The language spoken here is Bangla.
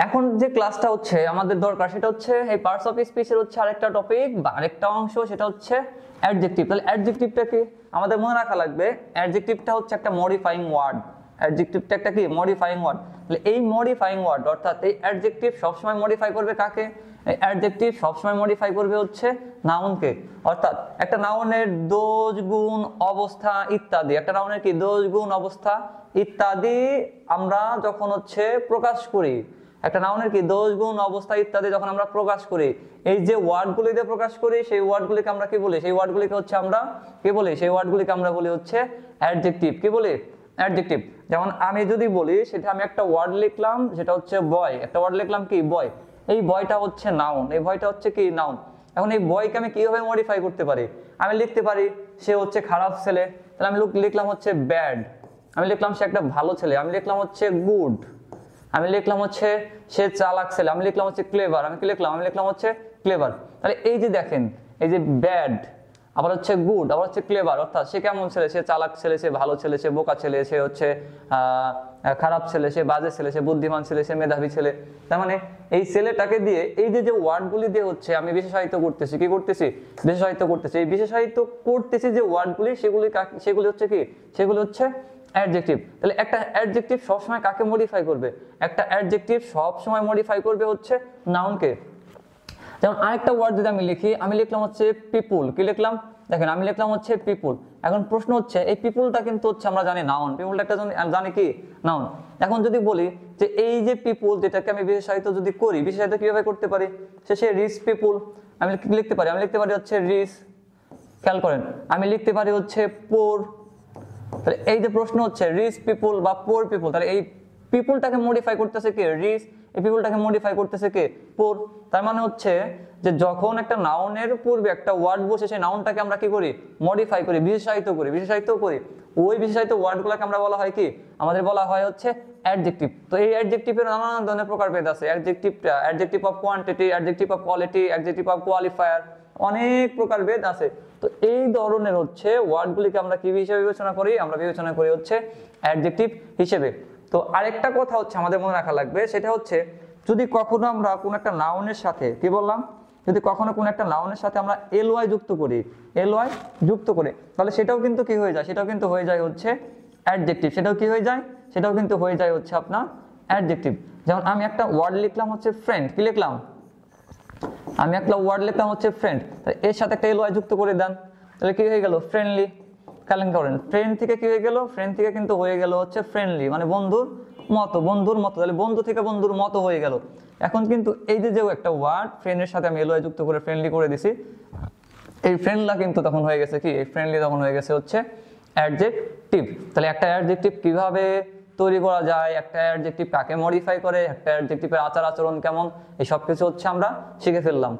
এখন যে ক্লাসটা হচ্ছে আমাদের দরকার সেটা হচ্ছে এই পার্টস অফ স্পিচের হচ্ছে আরেকটা টপিক বা আরেকটা অংশ, সেটা হচ্ছে অ্যাডজেক্টিভ। তাহলে অ্যাডজেক্টিভটা কি আমাদের মনে রাখা লাগবে। অ্যাডজেক্টিভটা হচ্ছে একটা মডিফাইং ওয়ার্ড। অ্যাডজেক্টিভটা একটা কি মডিফাইং ওয়ার্ড। তাহলে এই মডিফাইং ওয়ার্ড অর্থাৎ এই অ্যাডজেক্টিভ সবসময় মডিফাই করবে কাকে? এই অ্যাডজেক্টিভ সবসময় মডিফাই করবে হচ্ছে নাউনকে। অর্থাৎ একটা নাউনের দোষ গুণ অবস্থা ইত্যাদি, একটা নাউনের কি দোষ গুণ অবস্থা ইত্যাদি আমরা যখন হচ্ছে প্রকাশ করি, একটা নাউনের কি দোষ গুণ অবস্থা ইত্যাদি যখন আমরা প্রকাশ করি, এই যে ওয়ার্ডগুলি দিয়ে প্রকাশ করি সেই ওয়ার্ডগুলিকে আমরা কি বলি? সেই ওয়ার্ডগুলিকে হচ্ছে আমরা কি বলি? সেই ওয়ার্ডগুলিকে আমরা বলি হচ্ছে অ্যাডজেক্টিভ। কি বলি? অ্যাডজেক্টিভ। যেমন আমি যদি বলি সেটা আমি একটা ওয়ার্ড লিখলাম যেটা হচ্ছে বয়, একটা ওয়ার্ড লিখলাম কি বয়, এই বয়টা হচ্ছে নাউন, এই বয়টা হচ্ছে কি নাউন। এখন এই বয়কে আমি কিভাবে মডিফাই করতে পারি? আমি লিখতে পারি সে হচ্ছে খারাপ ছেলে, তাহলে আমি লিখলাম হচ্ছে ব্যাড। আমি লিখলাম সে একটা ভালো ছেলে, আমি লিখলাম হচ্ছে গুড। আমি লিখলাম হচ্ছে সে চালাক ছেলে, আমি লিখলাম হচ্ছে ক্লেভার। আমি কি লিখলাম? আমি লিখলাম হচ্ছে ক্লেভার। তাহলে এই যে দেখেন, এই যে ব্যাড, আবার হচ্ছে গুড, আবার হচ্ছে ক্লেভার, অর্থাৎ সে কেমন ছেলে? সে চালাক ছেলে, সে ভালো ছেলে, সে বোকা ছেলে, সে হচ্ছে খারাপ ছেলে, সে বাজে ছেলে, সে বুদ্ধিমান ছেলে, সে মেধাবী ছেলে। তার মানে এই ছেলেটাকে দিয়ে এই যে ওয়ার্ডগুলি দিয়ে হচ্ছে আমি বিশেষায়িত করতেছি। কি করতেছি? বিশেষায়িত করতেছি। এই বিশেষায়িত করতেছি যে ওয়ার্ডগুলি, সেগুলি হচ্ছে কি? সেগুলি হচ্ছে অ্যাডজেক্টিভ। তাহলে একটা অ্যাডজেক্টিভ সবসময় কাকে মডিফাই করবে? একটা অ্যাডজেক্টিভ সবসময় মডিফাই করবে হচ্ছে নাউনকে। যেমন আরেকটা ওয়ার্ড যদি আমি লিখি, আমি লিখলাম হচ্ছে পিপুল। কি লিখলাম? দেখেন আমি লিখলাম হচ্ছে পিপুল। এখন প্রশ্ন হচ্ছে এই পিপুলটা কিন্তু হচ্ছে আমরা জানি নাউন, পিপুলটা একটা জানি কি নাউন। এখন যদি বলি যে এই যে পিপুল, যেটাকে আমি বিশেষায়িত যদি করি, বিশেষায়িত কিভাবে করতে পারি? সে রিচ পিপুল, আমি লিখতে পারি, আমি লিখতে পারি হচ্ছে রিচ। খেয়াল করেন, আমি লিখতে পারি হচ্ছে পোর। তাহলে এই যে প্রশ্ন হচ্ছে রিচ পিপুল বা পোর পিপুল, তাহলে এই পিপুলটাকে মডিফাই করতেছে কে? রিচ। এই পিপুলটাকে মডিফাই করতেছে কে? পোর। তার মানে হচ্ছে যে যখন একটা নাউনের পূর্বে একটা ওয়ার্ড বসে সেই নাউনটাকে আমরা কি করি? মডিফাই করি, বিশেষায়িত করি, বিশেষায়িত করি। ওই বিশেষায়িত ওয়ার্ডগুলোকে আমরা বলা হয় কি? আমাদের বলা হয় হচ্ছে অ্যাডজেক্টিভ। তো এই অ্যাডজেক্টিভের নানান ধরনের প্রকারভেদ আছে। Adjective of quantity, adjective of quality, adjective of qualifier, অনেক প্রকারভেদ আছে। তো এই ধরনের হচ্ছে ওয়ার্ডগুলিকে আমরা কি হিসেবে বিবেচনা করি? আমরা বিবেচনা করি হচ্ছে অ্যাডজেক্টিভ হিসেবে। তো আরেকটা কথা হচ্ছে আমাদের মনে রাখা লাগবে, সেটা হচ্ছে যদি কখনো আমরা কোন একটা নাউনের সাথে কি বললাম, যদি কখনো কোন একটা নাউনের সাথে আমরা এলওয়াই যুক্ত করি, এলওয়াই যুক্ত করে, তাহলে সেটাও কিন্তু কি হয়ে যায়? সেটাও কিন্তু হয়ে যায় হচ্ছে অ্যাডজেক্টিভ। সেটাও কি হয়ে যায়? সেটাও কিন্তু হয়ে যায় হচ্ছে আপনার অ্যাডজেক্টিভ। যেমন আমি একটা ওয়ার্ড লিখলাম হচ্ছে ফ্রেন্ড। কি লিখলাম? আমি একটা ওয়ার্ড লিখলাম হচ্ছে ফ্রেন্ড, এর সাথে একটা এলওয়াই যুক্ত করে দেন, তাহলে কি হয়ে গেল? ফ্রেন্ডলি। খেয়াল করেন, ফ্রেন্ড থেকে কি হয়ে গেল? ফ্রেন্ড থেকে কিন্তু হয়ে গেল হচ্ছে ফ্রেন্ডলি, মানে বন্ধুর মতো, বন্ধুর মতো। তাহলে বন্ধু থেকে বন্ধুর মতো হয়ে গেল। এখন কিন্তু এই যে একটা ওয়ার্ড ফ্রেন্ডের সাথে আমি এলওয়াই যুক্ত করে ফ্রেন্ডলি করে দিছি, এই ফ্রেন্ডলা কিন্তু তখন হয়ে গেছে কি? এই ফ্রেন্ডলি তখন হয়ে গেছে হচ্ছে অ্যাডজেক্টিভ। তাহলে একটা অ্যাডজেক্টিভ কিভাবে তৈরি করা যায়, একটা অ্যাডজেক্টিভ কাকে মডিফাই করে, একটা অ্যাডজেক্টিভের আচার আচরণ কেমন, এই সব কিছু হচ্ছে আমরা শিখে ফেললাম।